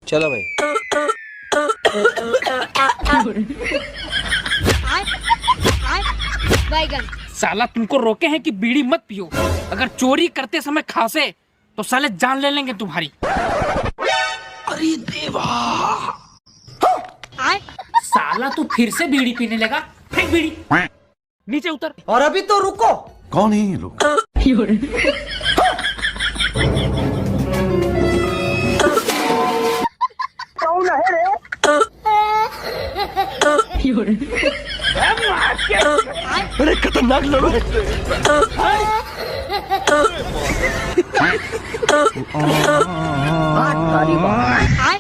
चलो भाई। बैगन। साला तुमको रोके हैं कि बीड़ी मत पियो, अगर चोरी करते समय खांसे तो साले जान ले लेंगे तुम्हारी। अरे देवा। साला तू फिर से बीड़ी पीने लगा, फेंक बीड़ी, नीचे उतर। और अभी तो रुको। कौन है ये लोग? कौन है रे? अरे खतरनाक लोग बात तारी बात।